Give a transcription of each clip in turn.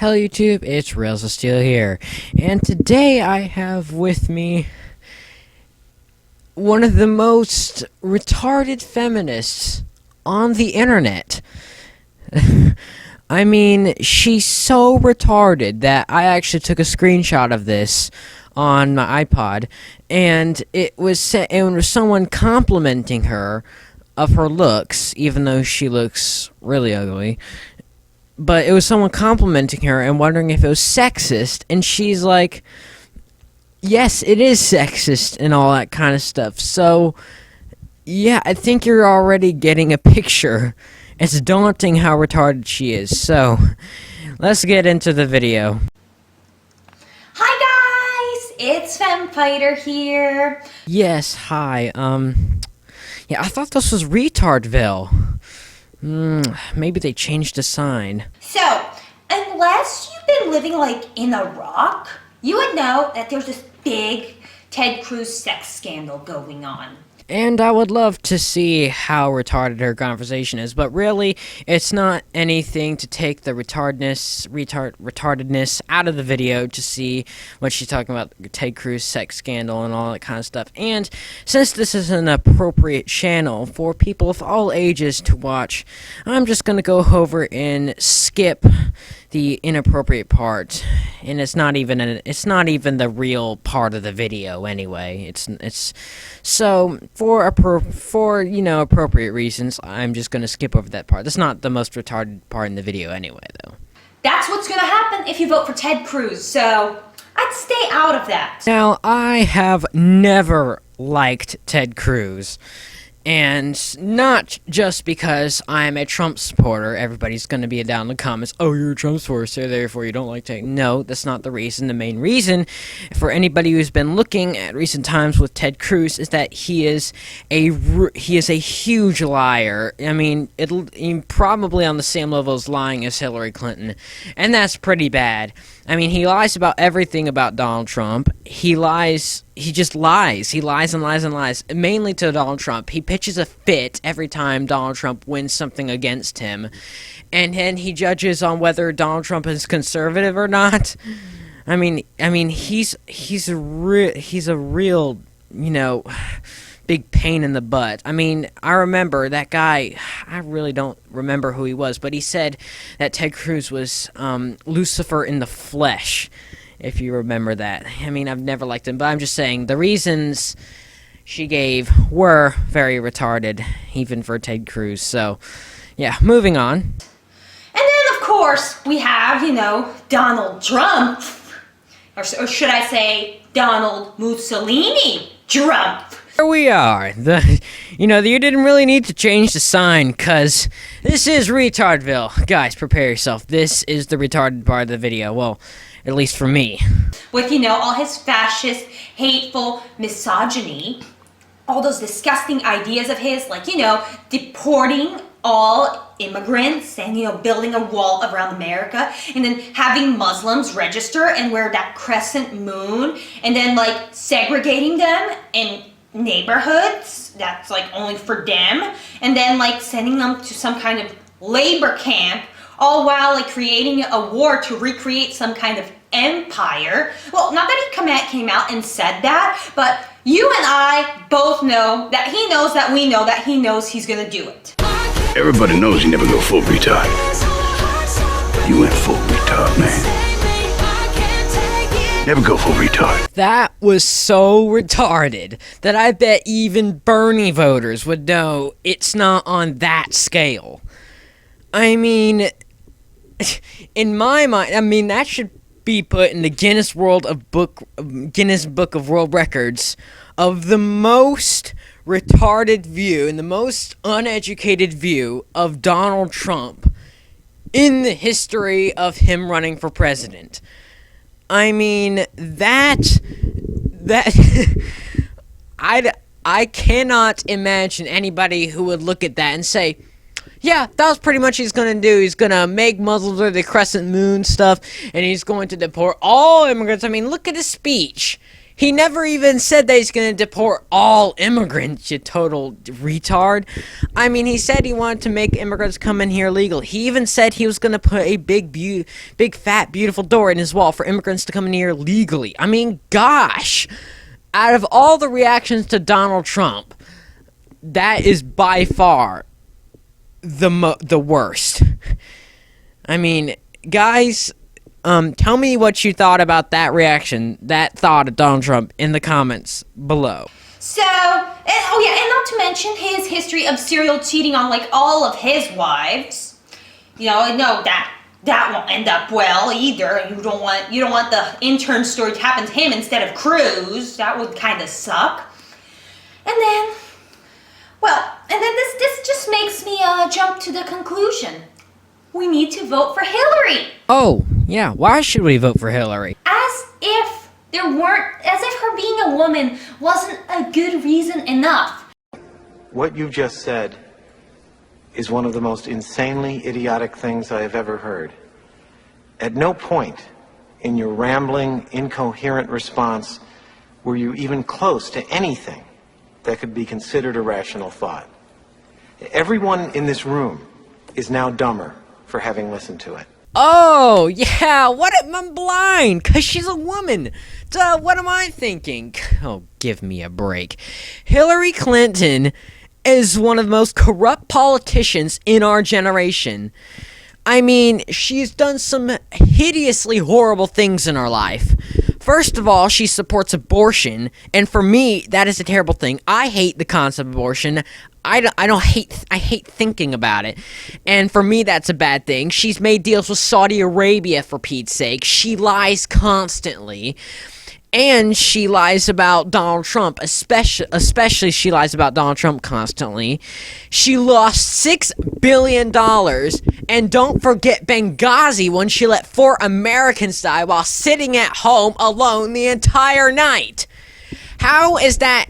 Hello YouTube, it's Rails of Steel here, and today I have with me one of the most retarded feminists on the internet. I mean, she's so retarded that I actually took a screenshot of this on my iPod, and it was someone complimenting her of her looks, even though she looks really ugly. But it was someone complimenting her and wondering if it was sexist, and she's like, yes, it is sexist and all that kind of stuff. So, yeah, I think you're already getting a picture. It's daunting how retarded she is. So, let's get into the video. Hi guys, it's FemFighter here. Yes, hi, yeah, I thought this was Retardville. Maybe they changed the sign. So, unless you've been living like in a rock, you would know that there's this big Ted Cruz sex scandal going on. And I would love to see how retarded her conversation is, but really, it's not anything to take the retardedness out of the video to see what she's talking about, Ted Cruz sex scandal and all that kind of stuff. And since this is an appropriate channel for people of all ages to watch, I'm just gonna go over and skip the inappropriate part, and it's not even the real part of the video anyway. It's so for appropriate reasons, I'm just gonna skip over that part. That's not the most retarded part in the video anyway, though. That's what's gonna happen if you vote for Ted Cruz, so I'd stay out of that. Now, I have never liked Ted Cruz. And not just because I'm a Trump supporter. Everybody's going to be down in the comments, oh, you're a Trump supporter, so therefore you don't like Ted. No, that's not the reason. The main reason, for anybody who's been looking at recent times with Ted Cruz, is that he is a huge liar. I mean, probably on the same level as lying as Hillary Clinton. And that's pretty bad. I mean, he lies about everything about Donald Trump. He just lies. He lies and lies and lies, mainly to Donald Trump. He pitches a fit every time Donald Trump wins something against him, and then he judges on whether Donald Trump is conservative or not. I mean, he's a real, big pain in the butt. I mean, I remember that guy, I really don't remember who he was, but he said that Ted Cruz was Lucifer in the flesh, if you remember that. I mean, I've never liked him, but I'm just saying, the reasons she gave were very retarded, even for Ted Cruz. So, yeah, moving on. And then, of course, we have, Donald Trump, or should I say, Donald Mussolini Trump. Here we are. You didn't really need to change the sign, cause this is Retardville. Guys, prepare yourself. This is the retarded part of the video. Well, at least for me. With, all his fascist, hateful misogyny, all those disgusting ideas of his, like, deporting all immigrants and, building a wall around America, and then having Muslims register and wear that crescent moon, and then, like, segregating them in neighborhoods that's like only for them, and then like sending them to some kind of labor camp, all while like creating a war to recreate some kind of empire. Well, not that he came out and said that, but you and I both know that he knows that we know that he knows he's gonna do it. Everybody knows you never go full retard. You went full retard, man. Never go full retard. That was so retarded that I bet even Bernie voters would know it's not on that scale. I mean, in my mind, that should be put in the Guinness Book of World Records of the most retarded view and the most uneducated view of Donald Trump in the history of him running for president. I mean, I cannot imagine anybody who would look at that and say, yeah, that was pretty much what he's gonna do. He's gonna make Muslims wear the crescent moon stuff, and he's going to deport all immigrants. I mean, look at his speech. He never even said that he's going to deport all immigrants, you total retard. I mean, he said he wanted to make immigrants come in here legal. He even said he was going to put a big, fat, beautiful door in his wall for immigrants to come in here legally. I mean, gosh. Out of all the reactions to Donald Trump, that is by far the worst. I mean, guys... tell me what you thought about that reaction, that thought of Donald Trump in the comments below. So, and not to mention his history of serial cheating on like all of his wives. You know, no, that won't end up well either. You don't want the intern story to happen to him instead of Cruz. That would kind of suck. And then this just makes me jump to the conclusion. We need to vote for Hillary. Oh, yeah, why should we vote for Hillary? As if her being a woman wasn't a good reason enough. What you just said is one of the most insanely idiotic things I have ever heard. At no point in your rambling, incoherent response were you even close to anything that could be considered a rational thought. Everyone in this room is now dumber for having listened to it. Oh, yeah, what am I blind? Because she's a woman. Duh, what am I thinking? Oh, give me a break. Hillary Clinton is one of the most corrupt politicians in our generation. I mean, she's done some hideously horrible things in her life. First of all, she supports abortion, and for me, that is a terrible thing. I hate the concept of abortion. I hate thinking about it. And for me, that's a bad thing. She's made deals with Saudi Arabia, for Pete's sake. She lies constantly. And she lies about Donald Trump, especially she lies about Donald Trump constantly. She lost $6 billion, and don't forget Benghazi when she let 4 Americans die while sitting at home alone the entire night. How is that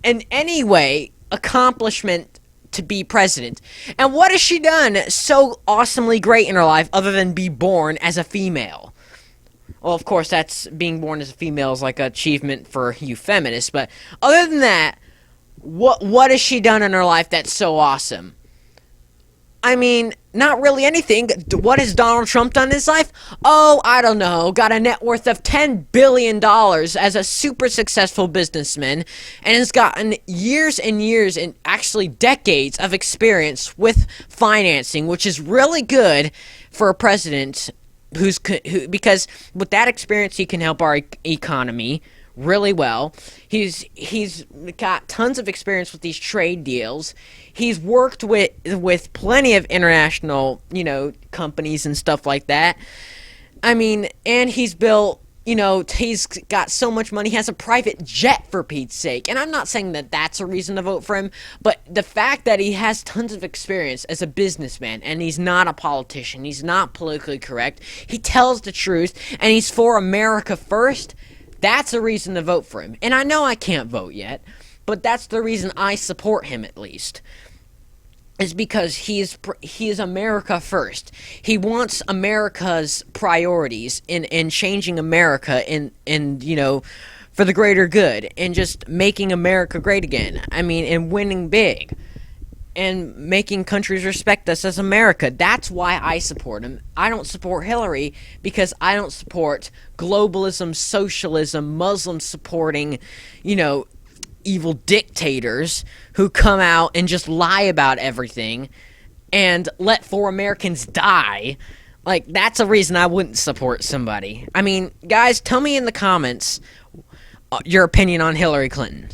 in any way accomplishment to be president? And what has she done so awesomely great in her life other than be born as a female? Well, of course, that's being born as a female is like an achievement for you feminists. But other than that, what has she done in her life that's so awesome? I mean, not really anything. What has Donald Trump done in his life? Oh, I don't know. Got a net worth of $10 billion as a super successful businessman. And has gotten years and years and actually decades of experience with financing, which is really good for a president because with that experience he can help our economy really well. He's got tons of experience with these trade deals. He's worked with plenty of international, companies and stuff like that. I mean, and he's built, he's got so much money. He has a private jet, for Pete's sake. And I'm not saying that that's a reason to vote for him, but the fact that he has tons of experience as a businessman and he's not a politician, he's not politically correct, he tells the truth, and he's for America first, that's a reason to vote for him. And I know I can't vote yet, but that's the reason I support him at least. Is because he is America first. He wants America's priorities in changing America in for the greater good and just making America great again. I mean, and winning big and making countries respect us as America. That's why I support him. I don't support Hillary because I don't support globalism, socialism, Muslim supporting, evil dictators who come out and just lie about everything and let 4 Americans die. Like, that's a reason I wouldn't support somebody. I mean, guys, tell me in the comments your opinion on Hillary Clinton.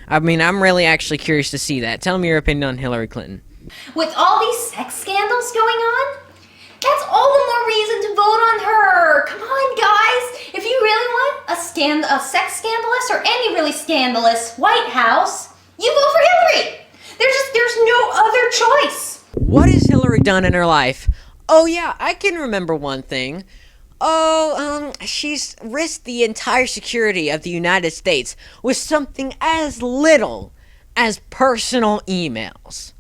I mean, I'm really actually curious to see that. Tell me your opinion on Hillary Clinton. With all these sex scandals going on, that's all the more reason to vote on her. Come on, guys. If you really want a sex scandalous or any really scandalous White House, you vote for Hillary. There's no other choice. What has Hillary done in her life? Oh, yeah, I can remember one thing. She's risked the entire security of the United States with something as little as personal emails.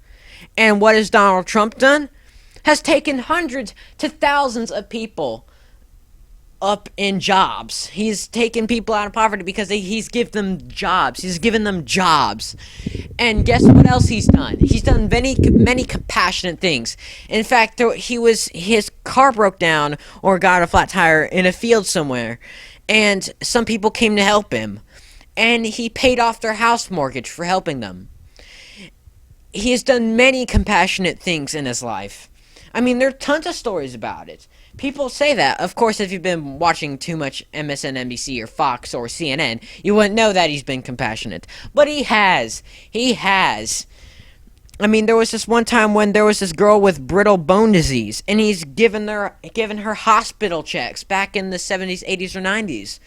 And what has Donald Trump done? Has taken hundreds to thousands of people up in jobs. He's taken people out of poverty because he's given them jobs. He's given them jobs. And guess what else he's done? He's done many compassionate things. In fact, his car broke down or got a flat tire in a field somewhere, and some people came to help him, and he paid off their house mortgage for helping them. He has done many compassionate things in his life. I mean, there are tons of stories about it. People say that. Of course, if you've been watching too much MSNBC or Fox or CNN, you wouldn't know that he's been compassionate. But he has. He has. I mean, there was this one time when there was this girl with brittle bone disease, and he's given her hospital checks back in the 70s, 80s, or 90s.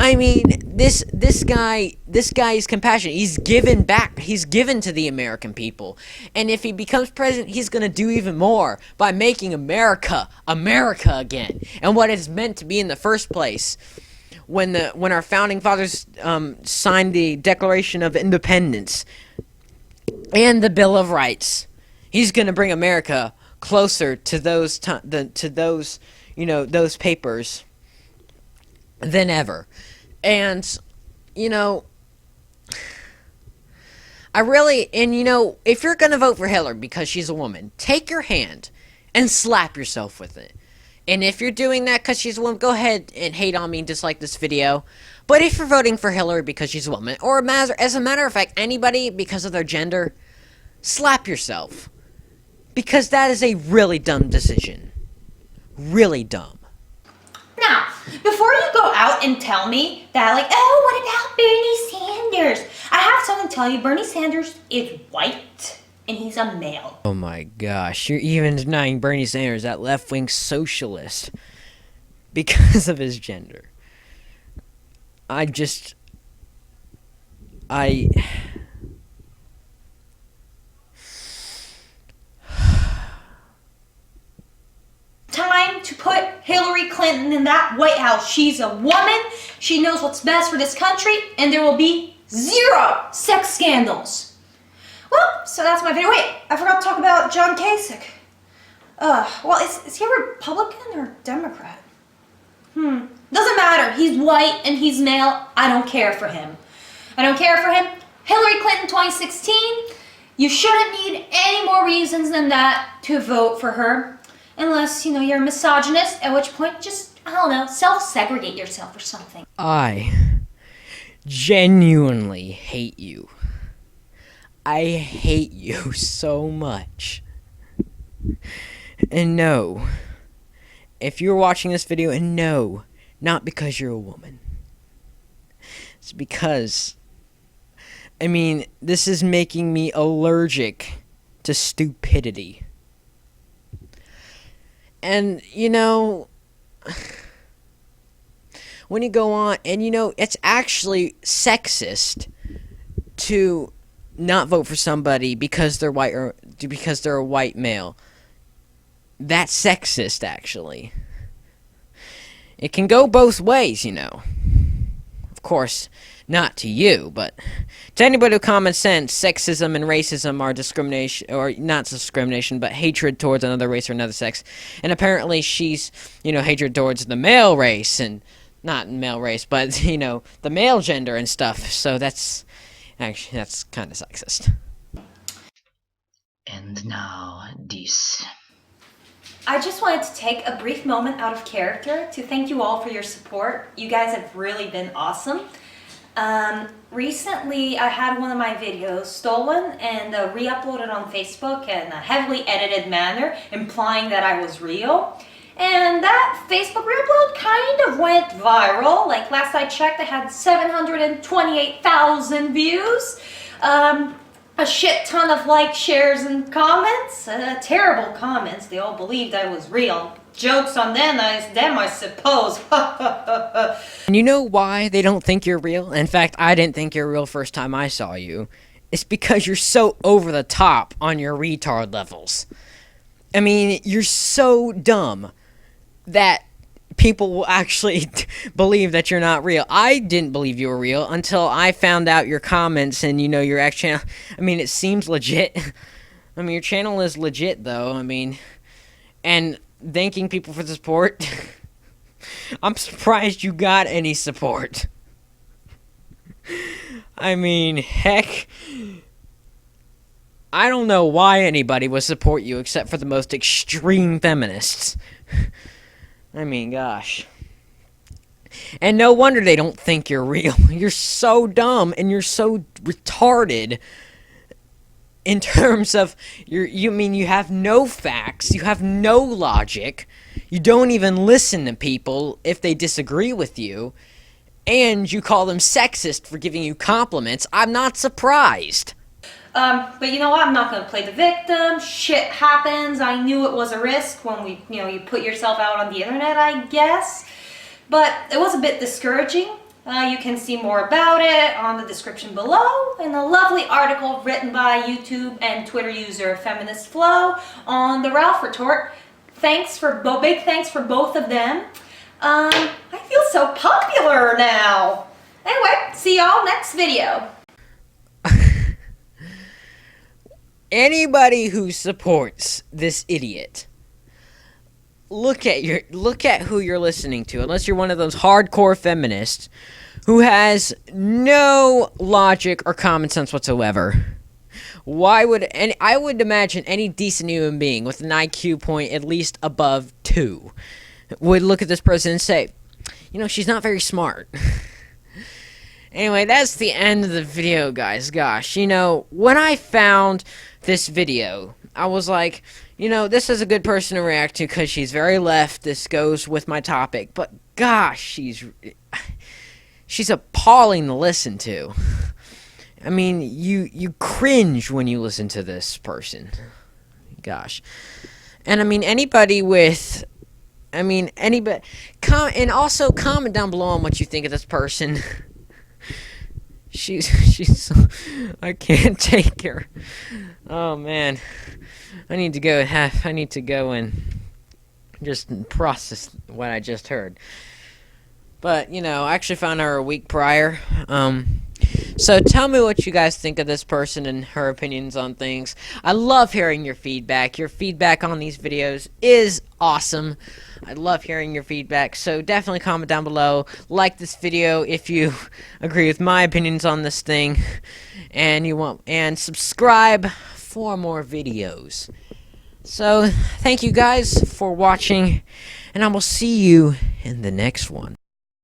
I mean, this guy is compassionate. He's given back. He's given to the American people. And if he becomes president, he's going to do even more by making America again. And what it's meant to be in the first place. When our founding fathers signed the Declaration of Independence and the Bill of Rights, he's going to bring America closer to those those papers than ever. And, if you're going to vote for Hillary because she's a woman, take your hand and slap yourself with it. And if you're doing that because she's a woman, go ahead and hate on me and dislike this video. But if you're voting for Hillary because she's a woman, or as a matter of fact, anybody because of their gender, slap yourself. Because that is a really dumb decision. Really dumb. Now, before you go out and tell me that, what about Bernie Sanders? I have something to tell you. Bernie Sanders is white, and he's a male. Oh my gosh, you're even denying Bernie Sanders, that left-wing socialist, because of his gender. Time to put Hillary Clinton in that White House. She's a woman. She knows what's best for this country, and there will be 0 sex scandals. Well, so that's my video. Wait, I forgot to talk about John Kasich. Is he a Republican or Democrat? Doesn't matter. He's white and he's male. I don't care for him. Hillary Clinton 2016, you shouldn't need any more reasons than that to vote for her. Unless, you're a misogynist, at which point just, self-segregate yourself or something. I genuinely hate you. I hate you so much. And no, if you're watching this video, and no, not because you're a woman. It's because, this is making me allergic to stupidity. And, when you go on, and it's actually sexist to not vote for somebody because they're white or because they're a white male. That's sexist, actually. It can go both ways, Of course, not to you, but to anybody with common sense, sexism and racism are discrimination, or not discrimination, but hatred towards another race or another sex. And apparently she's, hatred towards the male race, and not male race, but, the male gender and stuff. So that's kind of sexist. And now, this. I just wanted to take a brief moment out of character to thank you all for your support. You guys have really been awesome. Recently, I had one of my videos stolen and re-uploaded on Facebook in a heavily edited manner, implying that I was real. And that Facebook re-upload kind of went viral. Like last I checked, I had 728,000 views. A shit ton of likes, shares, and comments. Terrible comments. They all believed I was real. Jokes on them, I suppose. And you know why they don't think you're real? In fact, I didn't think you're real first time I saw you. It's because you're so over the top on your retard levels. You're so dumb that people will actually believe that you're not real. I didn't believe you were real until I found out your comments and, your actual channel. It seems legit. Your channel is legit, though. And thanking people for the support. I'm surprised you got any support. I mean, heck, I don't know why anybody would support you except for the most extreme feminists. I mean, gosh. And no wonder they don't think you're real. You're so dumb and you're so retarded in terms of you have no facts, you have no logic, you don't even listen to people if they disagree with you, and you call them sexist for giving you compliments. I'm not surprised. But you know what? I'm not gonna play the victim. Shit happens. I knew it was a risk when you put yourself out on the internet, I guess. But it was a bit discouraging. You can see more about it on the description below in a lovely article written by YouTube and Twitter user Feminist Flow on the Ralph Retort. Big thanks for both of them. I feel so popular now. Anyway, see y'all next video. Anybody who supports this idiot, look at who you're listening to. Unless you're one of those hardcore feminists who has no logic or common sense whatsoever. I would imagine any decent human being with an IQ point at least above 2 would look at this person and say, she's not very smart. Anyway, that's the end of the video, guys. Gosh, when I found this video, I was like, this is a good person to react to because she's very left. This goes with my topic. But gosh, she's appalling to listen to. I mean, you cringe when you listen to this person. Gosh. And I mean, anybody, and also comment down below on what you think of this person. She's so, I can't take her. Oh man, I need to go and just process what I just heard. But I actually found her a week prior. So tell me what you guys think of this person and her opinions on things. I love hearing your feedback. Your feedback on these videos is awesome. I love hearing your feedback. So definitely comment down below. Like this video if you agree with my opinions on this thing. And subscribe for more videos. So thank you guys for watching. And I will see you in the next one.